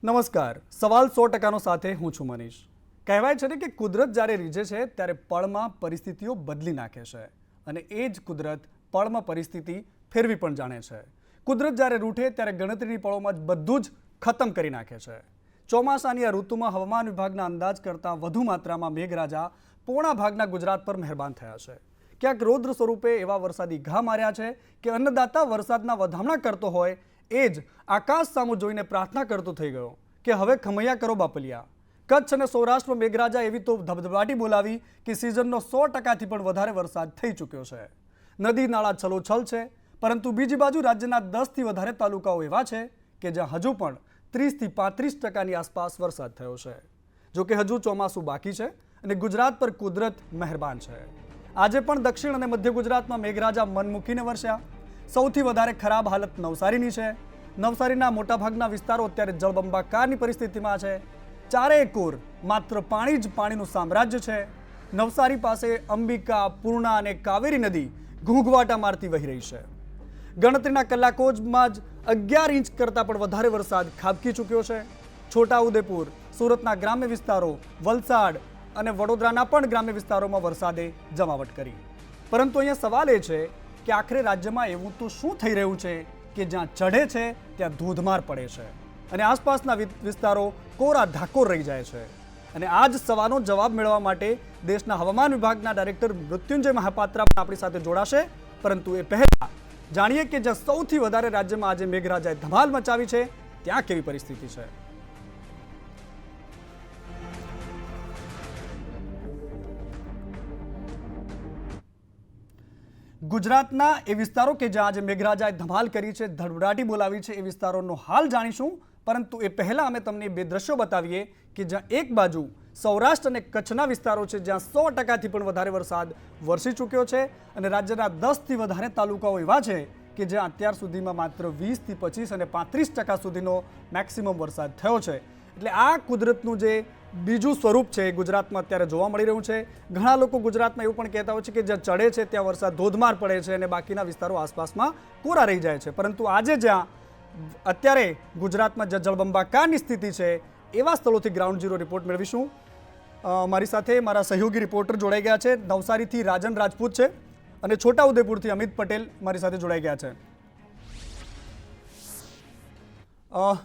નમસ્કાર. સવાલ 100%નો સાથે હું છું મનીષ. કહેવાય છે ને કે કુદરત જ્યારે રીઝે છે ત્યારે પળમાં પરિસ્થિતિઓ બદલી નાખે છે અને એ જ કુદરત પળમાં પરિસ્થિતિ ફેરવી પણ જાણે છે. કુદરત જ્યારે રૂઠે ત્યારે ગણતરીની પળોમાં જ બધું જ ખતમ કરી નાખે છે. ચોમાસાની આ ઋતુમાં હવામાન વિભાગના અંદાજ કરતાં વધુ માત્રામાં મેઘરાજા પોણા ભાગના ગુજરાત પર મહેરબાન થયા છે. ક્યાંક રૌદ્ર સ્વરૂપે એવા વરસાદી ઘા માર્યા છે કે અન્નદાતા વરસાદના વધામણા કરતો હોય એ જ આકાશ સામું જોઈને પ્રાર્થના કરતો થઈ ગયો કે હવે ખમૈયા કરો બાપલિયા. કચ્છ અને સૌરાષ્ટ્રમાં મેઘરાજા એવી તો ધબધબાટી બોલાવી કે સિઝનનો 100%થી પણ વધારે વરસાદ થઈ ચૂક્યો છે. નદી નાળા છલોછલ છે, પરંતુ બીજી બાજુ રાજ્યના 10થી વધારે તાલુકાઓ એવા છે કે જ્યાં હજુ પણ 30થી 35% આસપાસ વરસાદ થયો છે. જોકે હજુ ચોમાસું બાકી છે અને ગુજરાત પર કુદરત મહેરબાન છે. આજે પણ દક્ષિણ અને મધ્ય ગુજરાતમાં મેઘરાજા મન મૂકીને વરસ્યા. સૌથી વધારે ખરાબ હાલત નવસારીની છે. નવસારીના મોટાભાગના વિસ્તારો અત્યારે જળબંબાકારની પરિસ્થિતિમાં છે. ચારેય કોર માત્ર પાણી જ પાણીનું સામ્રાજ્ય છે. નવસારી પાસે અંબિકા, પૂર્ણા અને કાવેરી નદી ઘૂંઘવાટા મારતી વહી રહી છે. ગણતરીના કલાકોમાં જ 11 ઇંચ કરતાં પણ વધારે વરસાદ ખાબકી ચૂક્યો છે. છોટાઉદેપુર, સુરતના ગ્રામ્ય વિસ્તારો, વલસાડ અને વડોદરાના પણ ગ્રામ્ય વિસ્તારોમાં વરસાદે જમાવટ કરી. પરંતુ અહીંયા સવાલ એ છે કે આખરે રાજ્યમાં એવું તો શું થઈ રહ્યું છે કે જ્યાં ચઢે છે ત્યાં ધોધમાર પડે છે અને આસપાસના વિસ્તારો કોરા ધાકોર રહી જાય છે. અને આ જ સવાલનો જવાબ મેળવવા માટે દેશના હવામાન વિભાગના ડાયરેક્ટર મૃત્યુંજય મહાપાત્રા પણ આપણી સાથે જોડાશે. પરંતુ એ પહેલા જાણીએ કે જ્યાં સૌથી વધારે રાજ્યમાં આજે મેઘરાજાએ ધમાલ મચાવી છે ત્યાં કેવી પરિસ્થિતિ છે. ગુજરાતના એ વિસ્તારો કે જ્યાં આજે મેઘરાજાએ ધમાલ કરી છે, ધડબડાટી બોલાવી છે, એ વિસ્તારોનો હાલ જાણીશું. પરંતુ એ પહેલા અમે તમને બે દ્રશ્યો બતાવીએ કે જ્યાં એક બાજુ સૌરાષ્ટ્ર અને કચ્છના વિસ્તારો છે જ્યાં 100%થી પણ વધારે વરસાદ વરસી ચૂક્યો છે અને રાજ્યના 10થી વધારે તાલુકાઓ એવા છે કે જ્યાં અત્યાર સુધીમાં માત્ર 20થી 25 અને 35% સુધીનો મેક્સિમમ વરસાદ થયો છે. એટલે આ કુદરતનું જે બીજું સ્વરૂપ છે એ ગુજરાતમાં અત્યારે જોવા મળી રહ્યું છે. ઘણા લોકો ગુજરાતમાં એવું પણ કહેતા હોય છે કે જ્યાં ચડે છે ત્યાં વરસાદ ધોધમાર પડે છે અને બાકીના વિસ્તારો આસપાસમાં કોરા રહી જાય છે. પરંતુ આજે જ્યાં અત્યારે ગુજરાતમાં જ્યાં જળબંબાકારની સ્થિતિ છે એવા સ્થળોથી ગ્રાઉન્ડ ઝીરો રિપોર્ટ મેળવીશું. મારી સાથે મારા સહયોગી રિપોર્ટર જોડાઈ ગયા છે. નવસારીથી રાજન રાજપૂત છે અને છોટાઉદેપુરથી અમિત પટેલ મારી સાથે જોડાઈ ગયા છે.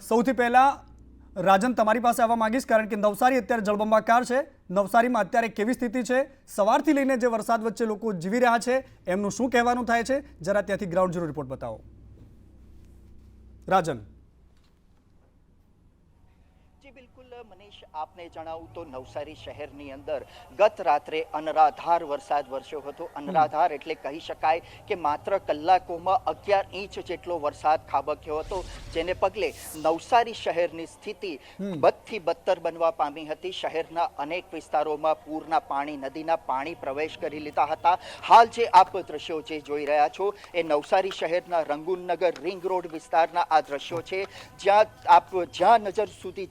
સૌથી પહેલા રાજન, તમારી પાસે આવવા માંગીશ કારણ કે નવસારી અત્યારે જળબંબાકાર છે. નવસારીમાં અત્યારે કેવી સ્થિતિ છે? સવારથી લઈને જે વરસાદ વચ્ચે લોકો જીવી રહ્યા છે એમનું શું કહેવાનું થાય છે? જરા ત્યાંથી ગ્રાઉન્ડ ઝીરો રિપોર્ટ બતાવો રાજન. મનીષ, આપને જણાવું તો નવસારી શહેરની અંદર ગત રાત્રે અનરાધાર વરસાદ વરસ્યો હતો. અનરાધાર એટલે કહી શકાય કે માત્ર કલાકોમાં 11 ઇંચ જેટલો વરસાદ ખાબક્યો હતો, જેને પગલે નવસારી શહેરની સ્થિતિ બદથી બદતર બનવા પામી હતી. શહેરના અનેક વિસ્તારોમાં પૂરના પાણી, નદીના પાણી પ્રવેશ કરી લીધા હતા. હાલ જે આપ દ્રશ્યો જે જોઈ રહ્યા છો એ નવસારી શહેરના રંગુનનગર રિંગ રોડ વિસ્તારના આ દ્રશ્યો છે, જ્યાં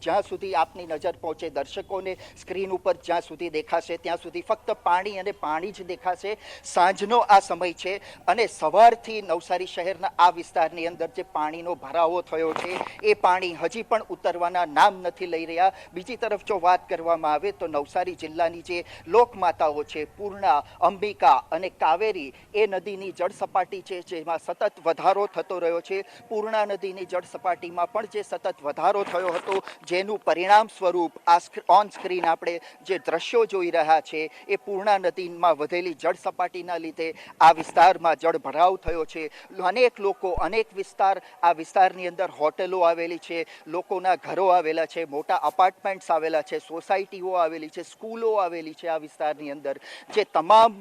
જ્યાં સુધી આપની નજર પહોંચે, દર્શકોને સ્ક્રીન ઉપર જ્યાં સુધી દેખાશે ત્યાં સુધી ફક્ત પાણી અને પાણી જ દેખાશે. સાંજનો આ સમય છે અને સવારથી નવસારી શહેરના આ વિસ્તારની અંદર જે પાણીનો ભરાવો થયો છે એ પાણી હજી પણ ઉતરવાના નામ નથી લઈ રહ્યા. બીજી તરફ જો વાત કરવામાં આવે તો નવસારી જિલ્લાની જે લોકમાતાઓ છે, પૂર્ણા, અંબિકા અને કાવેરી, એ નદીની જળ સપાટી છે જેમાં સતત વધારો થતો રહ્યો છે. પૂર્ણા નદીની જળ સપાટીમાં પણ જે સતત વધારો થયો હતો જેનું પરિણામ સ્વરૂપ આ ઓન સ્ક્રીન આપણે જે દ્રશ્યો જોઈ રહ્યા છે એ પૂર્ણા નદીમાં વધેલી જળ સપાટીના લીધે આ વિસ્તારમાં જળ ભરાવ થયો છે. અનેક લોકો, અનેક વિસ્તાર, આ વિસ્તારની અંદર હોટેલો આવેલી છે, લોકોના ઘરો આવેલા છે, મોટા અપાર્ટમેન્ટ્સ આવેલા છે, સોસાયટીઓ આવેલી છે, સ્કૂલો આવેલી છે. આ વિસ્તારની અંદર જે તમામ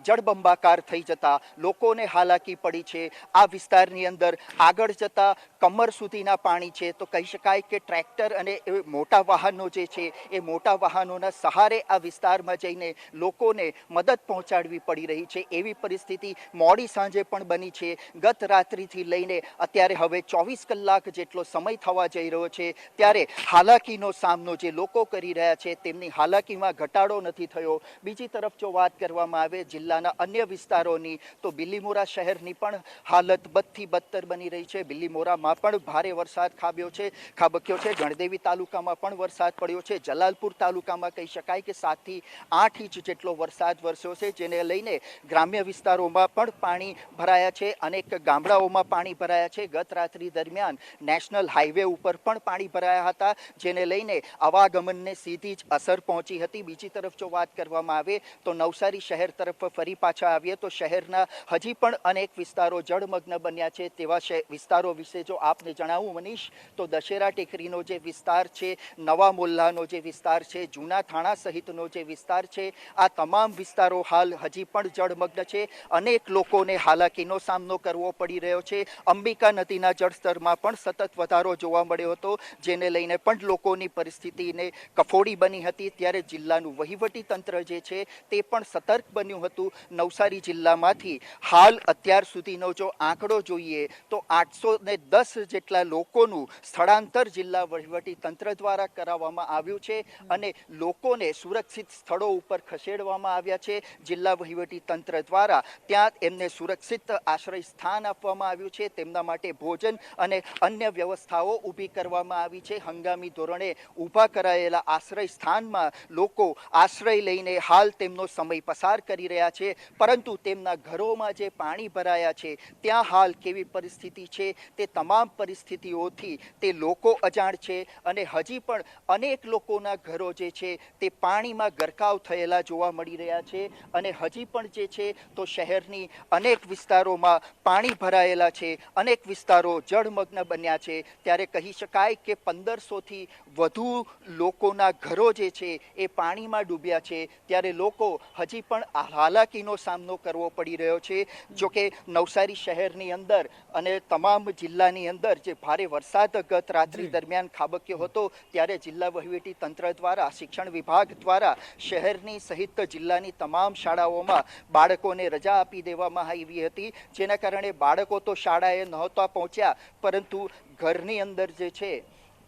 જળબંબાકાર થઈ જતા લોકોને હાલાકી પડી છે. આ વિસ્તારની અંદર આગળ જતા કમર સુધીના પાણી છે, તો કહી શકાય કે ટ્રેક્ટર અને મોટા વાહનો જે છે એ મોટા વાહનોના સહારે આ વિસ્તારમાં જઈને લોકોને મદદ પહોંચાડવી પડી રહી છે. એવી પરિસ્થિતિ મોડી સાંજે પણ બની છે. ગત રાત્રિથી લઈને અત્યારે હવે 24 કલાક જેટલો સમય થવા જઈ રહ્યો છે, ત્યારે હાલાકીનો સામનો જે લોકો કરી રહ્યા છે તેમની હાલાકીમાં ઘટાડો નથી થયો. બીજી તરફ જો વાત કરવામાં આવે જિલ્લાના અન્ય વિસ્તારોની, તો બિલીમોરા શહેરની પણ હાલત બદથી બદતર બની રહી છે. બિલીમોરામાં પણ ભારે વરસાદ ખાબક્યો છે. ગણદેવી તાલુકામાં પણ વરસાદ પડ્યો છે. જલાલપુર તાલુકામાં કહી શકાય કે 7 થી 8 ઇંચ જેટલો વરસાદ વરસ્યો છે, જેને લઈને ગ્રામ્ય વિસ્તારોમાં પણ પાણી ભરાયા છે. અનેક ગામડાઓમાં પાણી ભરાયા છે. ગત રાત્રિ દરમિયાન નેશનલ હાઈવે ઉપર પણ પાણી ભરાયા હતા, જેને લઈને આવાગમનને સીધી જ અસર પહોંચી હતી. બીજી તરફ જો વાત કરવામાં આવે તો નવસારી શહેર તરફ ફરી પાછા આવીએ તો શહેરના હજી પણ અનેક વિસ્તારો જળમગ્ન બન્યા છે. તેવા વિસ્તારો વિશે જો આપને જણાવું મનીષ, તો દશેરા ટેકરીનો જે વિસ્તાર છે, નવા મોલ્લાનો જે વિસ્તાર છે, જૂના થાણા સહિતનો જે વિસ્તાર છે, આ તમામ વિસ્તારો હાલ હજી પણ જળમગ્ન છે. અનેક લોકોને હાલાકીનો સામનો કરવો પડી રહ્યો છે. અંબિકા નદીના જળસ્તરમાં પણ સતત વધારો જોવા મળ્યો હતો, જેને લઈને પણ લોકોની પરિસ્થિતિને કફોડી બની હતી. ત્યારે જિલ્લાનું વહીવટી તંત્ર જે છે તે પણ સતર્ક બન્યું હતું. નવસારી જિલ્લામાંથી હાલ અત્યાર સુધીનો જો આંકડો જોઈએ તો 810 જેટલા લોકોનું સ્થળાંતર જિલ્લા વહીવટી તંત્ર દ્વારા કરાવવામાં આવ્યું છે અને લોકોને સુરક્ષિત સ્થળો ઉપર ખસેડવામાં આવ્યા છે. જિલ્લા વહીવટી તંત્ર દ્વારા ત્યાં એમને સુરક્ષિત આશ્રય સ્થાન આપવામાં આવ્યું છે. તેમના માટે ભોજન અને અન્ય વ્યવસ્થાઓ ઊભી કરવામાં આવી છે. હંગામી ધોરણે ઊભા કરાયેલા આશ્રય સ્થાનમાં લોકો આશ્રય લઈને હાલ તેમનો સમય પસાર કરી રહ્યા છે, પરંતુ તેમના ઘરોમાં જે પાણી ભરાયા છે ત્યાં હાલ કેવી પરિસ્થિતિ છે તે તમામ પરિસ્થિતિઓથી તે લોકો અજાણ છે અને હજી પણ અનેક લોકોના ઘરો જે છે તે પાણીમાં ગરકાવ થયેલા જોવા મળી રહ્યા છે અને હજી પણ જે છે તો શહેરની અનેક વિસ્તારોમાં પાણી ભરાયેલા છે. અનેક વિસ્તારો જળમગ્ન બન્યા છે. ત્યારે કહી શકાય કે 1500થી વધુ લોકોના ઘરો જે છે એ પાણીમાં ડૂબ્યા છે. ત્યારે લોકો હજી પણ હાલાકીનો સામનો કરવો પડી રહ્યો છે. જોકે નવસારી શહેરની અંદર અને તમામ જિલ્લાની અંદર જે ભારે વરસાદ ગત રાત્રિ દરમિયાન ખાબક્યો હતો, ત્યારે જિલ્લા વહીવટી તંત્ર દ્વારા, શિક્ષણ વિભાગ દ્વારા શહેરની સહિત જિલ્લાની તમામ શાળાઓમાં બાળકોને રજા આપી દેવામાં આવી હતી, જેના કારણે બાળકો તો શાળાએ નહોતા પહોંચ્યા, પરંતુ ઘરની અંદર જે છે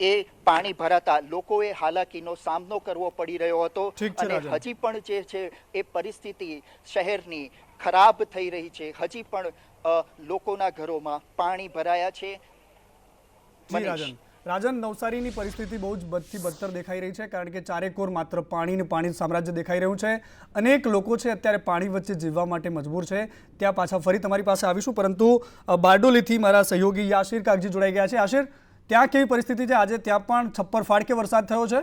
એ પાણી ભરાતા લોકોએ હાલાકીનો સામનો કરવો પડી રહ્યો હતો અને હજી પણ જે છે એ પરિસ્થિતિ શહેરની ખરાબ થઈ રહી છે. હજી પણ લોકોના ઘરોમાં પાણી ભરાયા છે. રાજન, નવસારીની પરિસ્થિતિ બહુ જ બદથી બદતર દેખાઈ રહી છે, કારણ કે ચારેકોર માત્ર પાણી સામ્રાજ્ય દેખાઈ રહ્યું છે. અનેક લોકો છે અત્યારે પાણી વચ્ચે જીવવા માટે મજબૂર છે. ત્યાં પાછા ફરી તમારી પાસે આવીશું, પરંતુ બારડોલીથી મારા સહયોગી યાશિર કાગજી જોડાઈ ગયા છે. યાશિર, ત્યાં કેવી પરિસ્થિતિ છે? આજે ત્યાં પણ છપ્પર ફાડકે વરસાદ થયો છે?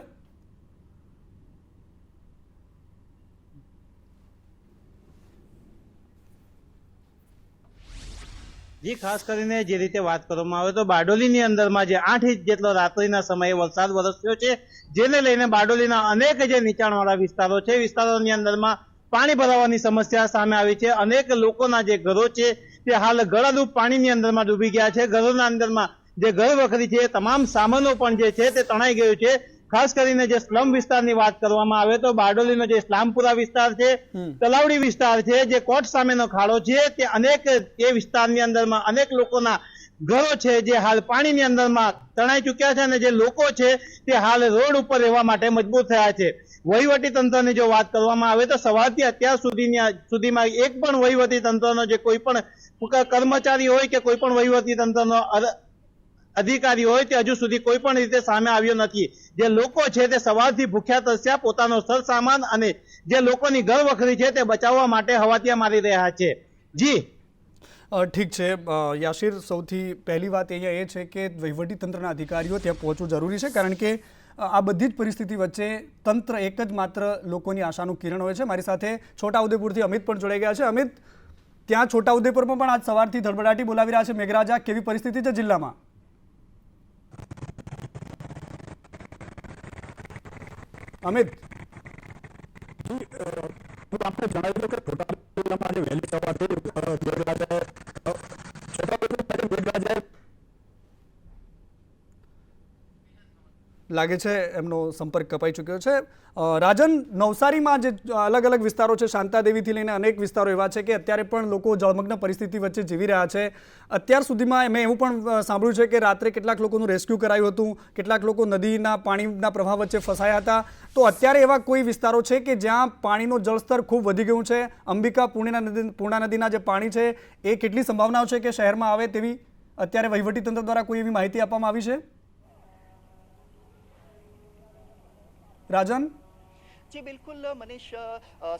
જી, ખાસ કરીને જે રીતે વાત કરવામાં આવે તો બારડોલીની અંદરમાં જે 8 ઇંચ જેટલો રાત્રિના સમયે વરસાદ વરસ્યો છે, જેને લઈને બારડોલીના અનેક જે નીચાણવાળા વિસ્તારો છે, વિસ્તારોની અંદરમાં પાણી ભરાવાની સમસ્યા સામે આવી છે. અનેક લોકોના જે ઘરો છે તે હાલ ગળાડૂબ પાણીની અંદરમાં ડૂબી ગયા છે. ઘરોના અંદરમાં જે ઘર વખરી છે, તમામ સામાનો પણ જે છે તે તણાઈ ગયું છે. ખાસ કરીને જે સ્લમ વિસ્તારની વાત કરવામાં આવે તો બારડોલીનો જે સ્લામપુરા વિસ્તાર છે, તલાવડી વિસ્તાર છે, જે કોટ સામેનો ખાડો છે, તે અનેક એ વિસ્તારની અંદરમાં અનેક લોકોના ઘરો છે જે હાલ પાણીની અંદરમાં તણાઈ ચૂક્યા છે અને જે લોકો છે તે હાલ રોડ ઉપર રહેવા માટે મજબૂર થયા છે. વહીવટી તંત્રની જો વાત કરવામાં આવે તો સવારથી અત્યાર સુધીમાં એક પણ વહીવટી તંત્રનો જે કોઈ પણ કર્મચારી હોય કે કોઈ પણ વહીવટી તંત્રનો અધિકારી હોય તે હજુ સુધી કોઈ પણ રીતે સામે આવ્યો નથી. જે લોકો છે તે સવારથી ભૂખ્યા તરસ્યા પોતાનો સરસામાન અને જે લોકોની ઘર વખરી છે તે બચાવવા માટે હવાતિયા મારી રહ્યા છે. જી, ઠીક છે યાશિર, સૌથી પહેલી વાત અહીંયા એ છે કે વહીવટી તંત્રના અધિકારીઓ ત્યાં પહોંચવું જરૂરી છે, કારણ કે આ બધી જ પરિસ્થિતિ વચ્ચે તંત્ર એક જ માત્ર લોકોની આશાનું કિરણ હોય છે. મારી સાથે છોટાઉદેપુરથી અમિત પણ જોડાઈ ગયા છે. અમિત, ત્યાં છોટાઉદેપુરમાં પણ આજ સવારથી ધડબડાટી બોલાવી રહ્યા છે મેઘરાજા. કેવી પરિસ્થિતિ છે જિલ્લામાં? અમિત, આપણે જણાવ્યું કે છોટાઉદેપુર જિલ્લામાં વહેલી સવારથી મેઘરાજાએ લાગે છે એમનો સંપર્ક કપાઈ ચૂક્યો છે. રાજન, નવસારીમાં જે અલગ અલગ વિસ્તારો છે, શાંતાદેવીથી લઈને અનેક વિસ્તારો એવા છે કે અત્યારે પણ લોકો જળમગ્ન પરિસ્થિતિ વચ્ચે જીવી રહ્યા છે. અત્યાર સુધીમાં મેં એવું પણ સાંભળ્યું છે કે રાત્રે કેટલાક લોકોનું રેસ્ક્યુ કરાયું હતું, કેટલાક લોકો નદીના પાણીના પ્રવાહ વચ્ચે ફસાયા હતા. તો અત્યારે એવા કોઈ વિસ્તારો છે કે જ્યાં પાણીનું જળસ્તર ખૂબ વધી ગયું છે? અંબિકા પૂર્ણા નદીના જે પાણી છે એ કેટલી સંભાવનાઓ છે કે શહેરમાં આવે તેવી અત્યારે વહીવટીતંત્ર દ્વારા કોઈ એવી માહિતી આપવામાં આવી છે? રાજન? જી બિલકુલ મનીષ,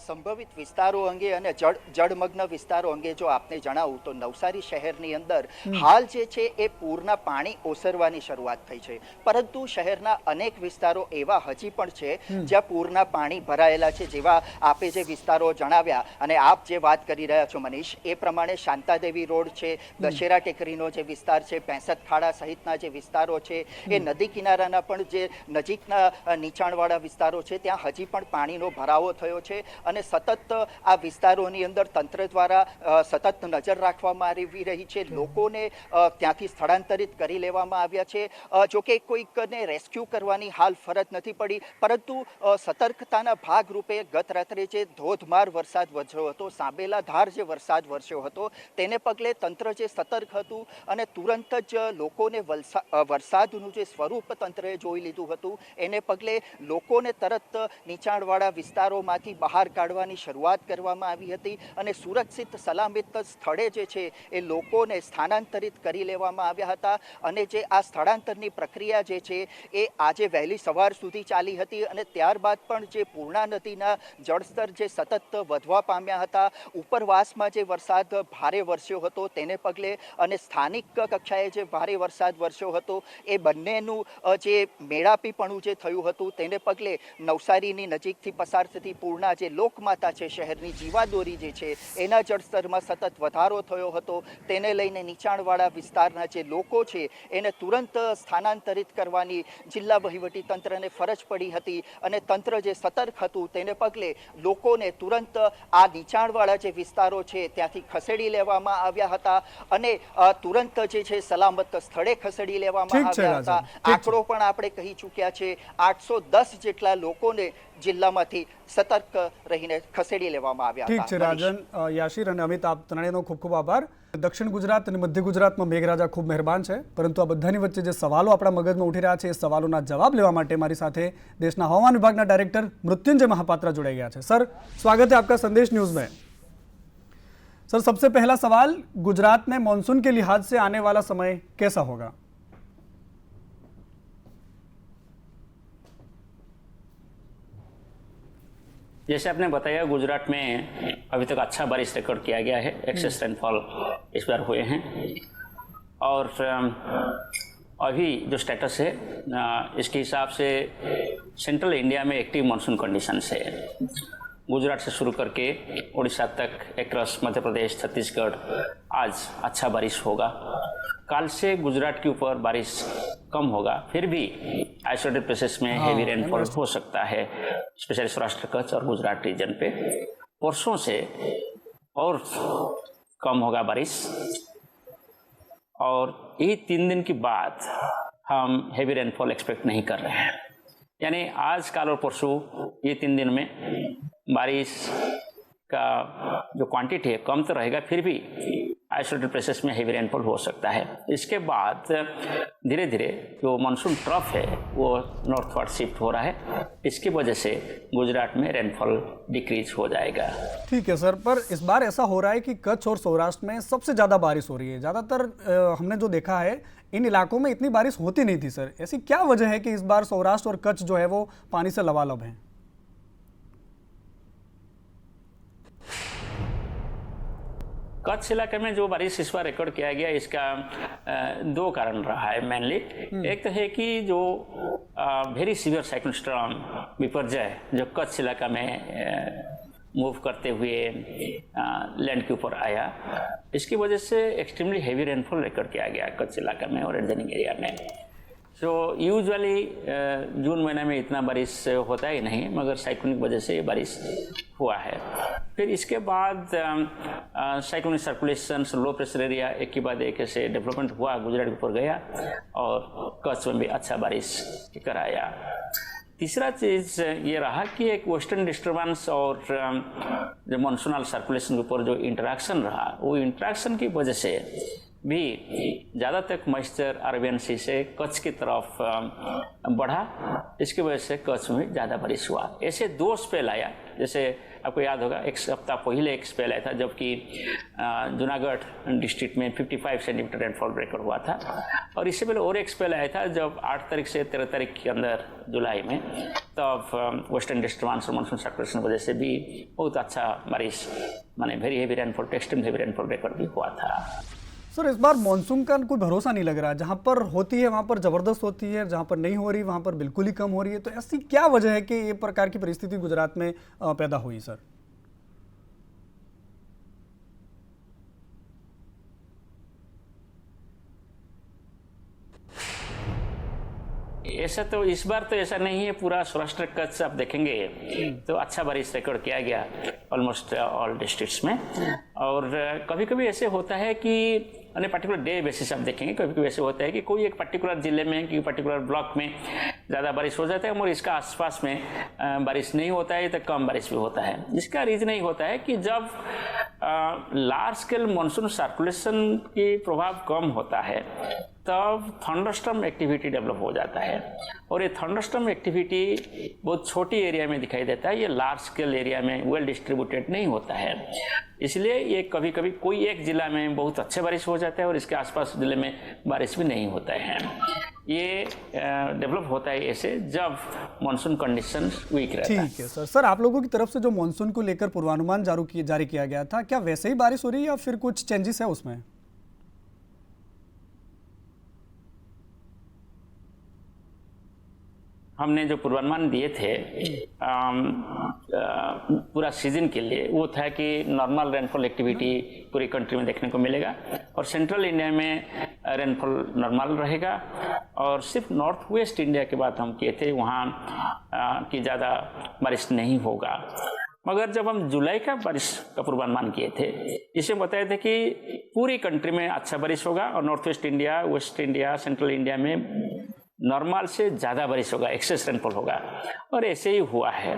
સંભવિત વિસ્તારો અંગે અને જળમગ્ન વિસ્તારો અંગે જો આપને જણાવું તો નવસારી શહેરની અંદર હાલ જે છે એ પૂરના પાણી ઓસરવાની શરૂઆત થઈ છે, પરંતુ શહેરના અનેક વિસ્તારો એવા હજી પણ છે જ્યાં પૂરના પાણી ભરાયેલા છે. જેવા આપે જે વિસ્તારો જણાવ્યા અને આપ જે વાત કરી રહ્યા છો મનીષ, એ પ્રમાણે શાંતાદેવી રોડ છે, દશેરા ટેકરીનો જે વિસ્તાર છે, 65 ખાડા સહિતના જે વિસ્તારો છે, એ નદી કિનારાના પણ જે નજીકના નીચાણવાળા વિસ્તારો છે ત્યાં હજી પણ પાણીનો ભરાવો થયો છે અને સતત આ વિસ્તારોની અંદર તંત્ર દ્વારા સતત નજર રાખવામાં આવી રહી છે. લોકોને ત્યાંથી સ્થળાંતરિત કરી લેવામાં આવ્યા છે. જોકે કોઈકને રેસ્ક્યુ કરવાની હાલ ફરજ નથી પડી, પરંતુ સતર્કતાના ભાગરૂપે ગત રાત્રે જે ધોધમાર વરસાદ વરસ્યો હતો, સાંબેલા ધાર જે વરસાદ વરસ્યો હતો, તેને પગલે તંત્ર જે સતર્ક હતું અને તુરંત જ લોકોને વરસાદનું જે સ્વરૂપ તંત્રએ જોઈ લીધું હતું, એને પગલે લોકોને તરત નીચાણવાળા વિસ્તારોમાંથી બહાર કાઢવાની શરૂઆત કરવામાં આવી હતી અને સુરક્ષિત સલામત સ્થળે જે છે એ લોકોને સ્થાનાંતરિત કરી લેવામાં આવ્યા હતા. અને જે આ સ્થળાંતરની પ્રક્રિયા જે છે એ આજે વહેલી સવાર સુધી ચાલી હતી અને ત્યારબાદ પણ જે પૂર્ણા નદીના જળસ્તર જે સતત વધવા પામ્યા હતા, ઉપરવાસમાં જે વરસાદ ભારે વરસ્યો હતો તેને પગલે અને સ્થાનિક કક્ષાએ જે ભારે વરસાદ વરસ્યો હતો, એ બંનેનું જે મેળાપીપણું જે થયું હતું તેને પગલે નવસારીની નજીકથી પસાર થતી પૂર્ણા જે લોકમાતા છે, શહેરની જીવાદોરી જે છે, એના જળસ્તરમાં સતત વધારો થયો હતો. તેને લઈને નીચાણવાળા વિસ્તારના જે લોકો છે એને તુરંત સ્થાનાંતરિત કરવાની જિલ્લા વહીવટી તંત્રને ફરજ પડી હતી અને તંત્ર જે સતર્ક હતું તેને પગલે લોકોને તુરંત આ નીચાણવાળા જે વિસ્તારો છે ત્યાંથી ખસેડી લેવામાં આવ્યા હતા અને તુરંત જે છે સલામત સ્થળે ખસેડી લેવામાં આવ્યા હતા. આંકડો પણ આપણે કહી ચૂક્યા છે, 810 જેટલા લોકોને જિલ્લામાંથી સતર્ક રહીને ખસેડી લેવામાં આવ્યા હતા. ઠીક છે રાજન, યાશિર અને અમિત, આપ ત્રણેયનો ખૂબ ખૂબ આભાર. દક્ષિણ ગુજરાત અને મધ્ય ગુજરાતમાં મેઘરાજા ખૂબ મહેરબાન છે, પરંતુ આ બધાની વચ્ચે જે સવાલો આપણા મગજમાં ઉઠી રહ્યા છે એ સવાલોના જવાબ લેવા માટે મારી સાથે દેશના હવામાન વિભાગના ડાયરેક્ટર મૃત્યુંજય મહાપાત્રા जुड़ाई गया है. सर, स्वागत है आपका संदेश न्यूज में. सर, सबसे पहला सवाल, गुजरात में मानसून के लिहाज से आने वाला समय कैसा होगा? जैसे आपने बताया, गुजरात में अभी तक अच्छा बारिश रिकॉर्ड किया गया है, एक्सेस रेनफॉल इस बार हुए हैं और अभी जो स्टेटस है इसके हिसाब से सेंट्रल इंडिया में एक्टिव मानसून कंडीशंस है. गुजरात से शुरू करके उड़ीसा तक एक्रॉस मध्य प्रदेश, छत्तीसगढ़ आज अच्छा बारिश होगा. कल से गुजरात के ऊपर बारिश कम होगा, फिर भी आइसोलेटेड प्लेसेस में हेवी रेनफॉल हो सकता है, स्पेशली सौराष्ट्र, कच्छ और गुजरात रीजन पे. परसों से और कम होगा बारिश और ये 3 दिन के बाद हम हेवी रेनफॉल एक्सपेक्ट नहीं कर रहे हैं. यानी आज, कल और परसों ये 3 दिन में बारिश का जो क्वांटिटी है कम तो रहेगा, फिर भी आइसोलेटेड प्लेसेस में हेवी रेनफॉल हो सकता है. इसके बाद धीरे धीरे जो मानसून ट्रफ है वो नॉर्थवर्ड शिफ्ट हो रहा है, इसकी वजह से गुजरात में रेनफॉल डिक्रीज हो जाएगा. ठीक है सर, पर इस बार ऐसा हो रहा है कि कच्छ और सौराष्ट्र में सबसे ज़्यादा बारिश हो रही है. ज़्यादातर हमने जो देखा है इन इलाकों में इतनी बारिश होती नहीं थी. सर, ऐसी क्या वजह है कि इस बार सौराष्ट्र और कच्छ जो है वो पानी से लबालब हैं? कच्छ इलाके में जो बारिश इस बार रिकॉर्ड किया गया, इसका 2 कारण रहा है मेनली. एक तो है कि जो वेरी सीवियर साइक्लोन स्टॉर्म विपर्जय जो कच्छ इलाका में मूव करते हुए लैंड के ऊपर आया, इसकी वजह से एक्सट्रीमली हेवी रेनफॉल रिकॉर्ड किया गया कच्छ इलाका में और एडजॉइनिंग एरिया में. सो यूजुअली जून महीने में इतना बारिश होता ही नहीं, मगर साइक्लोनिक वजह से ये बारिश हुआ है. फिर इसके बाद cyclonic circulation, low pressure area एक के बाद एक ऐसे डेवलपमेंट हुआ, गुजरात के ऊपर गया और कच्छ में भी अच्छा बारिश लेकर आया। तीसरा चीज़ ये रहा कि एक वेस्टर्न डिस्टर्बेंस और जो मानसूनल सर्कुलेशन के ऊपर जो इंटरेक्शन रहा, वो इंटरेक्शन की वजह से भी ज़्यादातर मॉइस्चर अरेबियन सी से कच्छ की तरफ बढ़ा। इसकी वजह से कच्छ में ज़्यादा बारिश हुआ। ऐसे 2 स्पेल आया, जैसे आपको याद होगा एक हफ्ता पहले एक स्पेल आया था जबकि जूनागढ़ डिस्ट्रिक्ट में 55 सेंटीमीटर रेनफॉल रिकॉर्ड हुआ था, और इससे पहले और एक स्पेल आया था जब 8 तारीख से 13 तारीख के अंदर जुलाई में, तब वेस्टर्न डिस्टर्बेंस और मानसून सर्कुलेशन की वजह से भी बहुत अच्छा बारिश, माने very heavy rainfall, extreme heavy rainfall record भी हुआ था। सर इस बार मानसून का कोई भरोसा नहीं लग रहा, जहाँ पर होती है वहाँ पर ज़बरदस्त होती है, जहाँ पर नहीं हो रही वहाँ पर बिल्कुल ही कम हो रही है। तो ऐसी क्या वजह है कि ये प्रकार की परिस्थिति गुजरात में पैदा हुई सर? ऐसा तो इस बार तो ऐसा नहीं है, पूरा सौराष्ट्र कच्छ आप देखेंगे तो अच्छा बारिश रिकॉर्ड किया गया ऑलमोस्ट ऑल डिस्ट्रिक्ट्स में। और कभी कभी ऐसे होता है कि अन्य पर्टिकुलर डे बेसिस आप देखेंगे, कभी कभी ऐसे होता है कि कोई एक पर्टिकुलर जिले में, कि पर्टिकुलर ब्लॉक में ज़्यादा बारिश हो जाता है और इसका आसपास में बारिश नहीं होता है, तो कम बारिश भी होता है। इसका रीज़न यही होता है कि जब लार्ज स्केल मानसून सर्कुलेशन की प्रभाव कम होता है तब थंडरस्टॉर्म एक्टिविटी डेवलप हो जाता है, और ये थंडरस्टॉर्म एक्टिविटी बहुत छोटी एरिया में दिखाई देता है, ये लार्ज स्केल एरिया में वेल डिस्ट्रीब्यूटेड नहीं होता है। इसलिए ये कभी कभी कोई एक जिला में बहुत अच्छे बारिश हो जाता है और इसके आसपास जिले में बारिश भी नहीं होता है। ये डेवलप होता है ऐसे जब मानसून कंडीशन वीक रहता है। ठीक है सर। सर आप लोगों की तरफ से जो मानसून को लेकर पूर्वानुमान जारी किया गया था, क्या वैसे ही बारिश हो रही है या फिर कुछ चेंजेस है उसमें? हमने जो पूर्वानुमान दिए थे पूरा सीजन के लिए, वो था कि नॉर्मल रेनफॉल एक्टिविटी पूरी कंट्री में देखने को मिलेगा और सेंट्रल इंडिया में रेनफॉल नॉर्मल रहेगा, और सिर्फ नॉर्थ वेस्ट इंडिया की बात हम किए थे, वहाँ की ज़्यादा बारिश नहीं होगा। मगर जब हम जुलाई का बारिश का पूर्वानुमान किए थे, इसमें बताए थे कि पूरी कंट्री में अच्छा बारिश होगा और north west India, waste India, central India में नॉर्मल से ज़्यादा बारिश होगा, एक्सेस रेनफॉल होगा, और ऐसे ही हुआ है।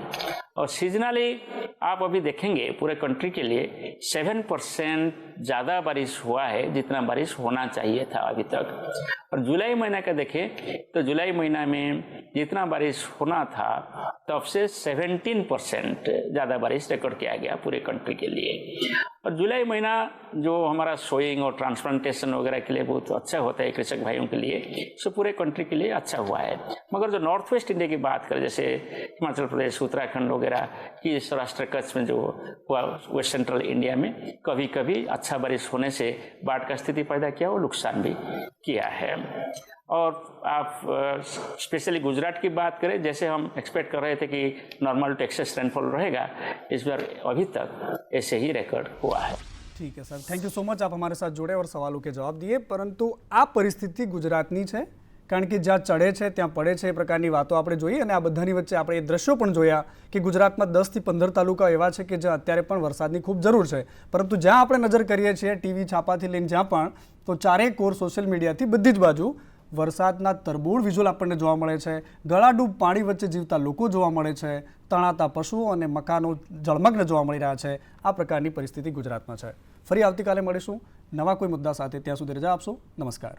और सीजनली आप अभी देखेंगे पूरे कंट्री के लिए 7% ज़्यादा बारिश हुआ है जितना बारिश होना चाहिए था अभी तक। और जुलाई महीना का देखें तो जुलाई महीना में जितना बारिश होना था तब से 17% ज़्यादा बारिश रिकॉर्ड किया गया पूरे कंट्री के लिए। और जुलाई महीना जो हमारा सोइंग और ट्रांसप्लांटेशन वगैरह के लिए बहुत अच्छा होता है कृषक भाइयों के लिए, सो पूरे कंट्री के लिए अच्छा हुआ है। मगर जो नॉर्थ वेस्ट इंडिया की बात करें, जैसे हिमाचल प्रदेश, उत्तराखंड वगैरह की, सौराष्ट्र कच्छ में जो हुआ, वेस्ट सेंट्रल इंडिया में कभी कभी अच्छा बारिश होने से बाढ़ का स्थिति पैदा किया और नुकसान भी किया है। और आप स्पेशली गुजरात की बात करें, जैसे हम एक्सपेक्ट कर रहे थे कि नॉर्मल टू एक्सेस रेनफॉल रहेगा, इस बार अभी तक ऐसे ही रिकॉर्ड हुआ है। ठीक है sir, thank you so much, आप हमारे साथ जुड़े और सवालों के जवाब दिए। પરંતુ આ પરિસ્થિતિ ગુજરાતની છે, કારણ કે જ્યાં ચડે છે ત્યાં પડે છે, એ પ્રકારની વાતો આપણે જોઈ, અને આ બધાની વચ્ચે આપણે એ દ્રશ્યો પણ જોયા કે ગુજરાતમાં 10 થી 15 તાલુકા એવા છે કે જ્યાં અત્યારે પણ વરસાદની ખૂબ જરૂર છે, પરંતુ જ્યાં આપણે નજર કરીએ છીએ ટીવી છાપાથી લઈને જ્યાં પણ, તો ચારેય કોર સોશિયલ મીડિયાથી બધી જ બાજુ વરસાદના તરબોળ વિઝ્યુઅલ આપણને જોવા મળે છે, ગળાડૂબ પાણી વચ્ચે જીવતા લોકો જોવા મળે છે, તણાતા પશુઓ અને મકાનો જળમગ્ન જોવા મળી રહ્યા છે। આ પ્રકારની પરિસ્થિતિ ગુજરાતમાં છે। ફરી આવતીકાલે મળીશું નવા કોઈ મુદ્દા સાથે, ત્યાં સુધી રજા આપશો। નમસ્કાર।